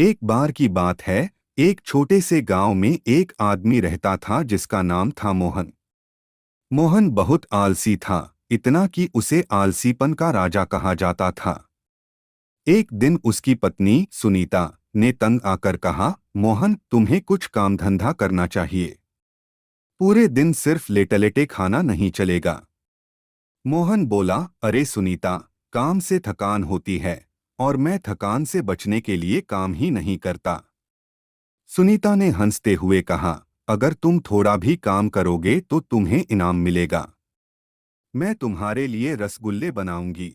एक बार की बात है। एक छोटे से गांव में एक आदमी रहता था जिसका नाम था मोहन। मोहन बहुत आलसी था, इतना कि उसे आलसीपन का राजा कहा जाता था। एक दिन उसकी पत्नी सुनीता ने तंग आकर कहा, मोहन तुम्हें कुछ काम धंधा करना चाहिए। पूरे दिन सिर्फ लेटे लेटे खाना नहीं चलेगा। मोहन बोला, अरे सुनीता, काम से थकान होती है और मैं थकान से बचने के लिए काम ही नहीं करता। सुनीता ने हंसते हुए कहा, अगर तुम थोड़ा भी काम करोगे तो तुम्हें इनाम मिलेगा। मैं तुम्हारे लिए रसगुल्ले बनाऊंगी।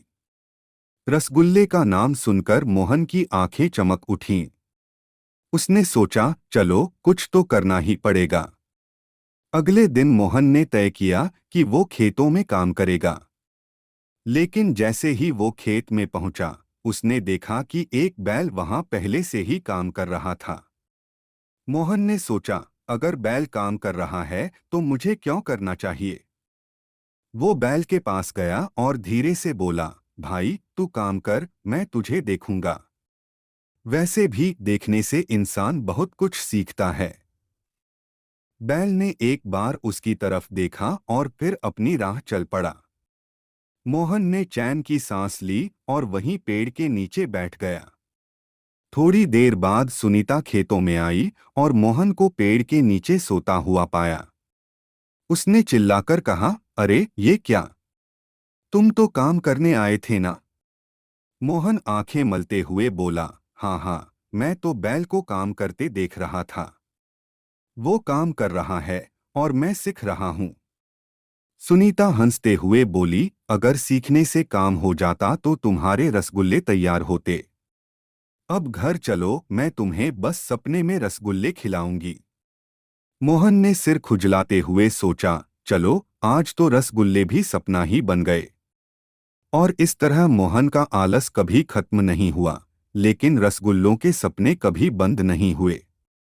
रसगुल्ले का नाम सुनकर मोहन की आंखें चमक उठीं। उसने सोचा, चलो कुछ तो करना ही पड़ेगा। अगले दिन मोहन ने तय किया कि वो खेतों में काम करेगा। लेकिन जैसे ही वो खेत में पहुंचा, उसने देखा कि एक बैल वहां पहले से ही काम कर रहा था। मोहन ने सोचा, अगर बैल काम कर रहा है तो मुझे क्यों करना चाहिए। वो बैल के पास गया और धीरे से बोला, भाई तू काम कर, मैं तुझे देखूंगा। वैसे भी देखने से इंसान बहुत कुछ सीखता है। बैल ने एक बार उसकी तरफ देखा और फिर अपनी राह चल पड़ा। मोहन ने चैन की सांस ली और वहीं पेड़ के नीचे बैठ गया। थोड़ी देर बाद सुनीता खेतों में आई और मोहन को पेड़ के नीचे सोता हुआ पाया। उसने चिल्लाकर कहा, अरे ये क्या, तुम तो काम करने आए थे ना। मोहन आंखें मलते हुए बोला, हाँ हाँ, मैं तो बैल को काम करते देख रहा था। वो काम कर रहा है और मैं सीख रहा हूँ। सुनीता हंसते हुए बोली, अगर सीखने से काम हो जाता तो तुम्हारे रसगुल्ले तैयार होते। अब घर चलो, मैं तुम्हें बस सपने में रसगुल्ले खिलाऊंगी। मोहन ने सिर खुजलाते हुए सोचा, चलो आज तो रसगुल्ले भी सपना ही बन गए। और इस तरह मोहन का आलस कभी खत्म नहीं हुआ, लेकिन रसगुल्लों के सपने कभी बंद नहीं हुए।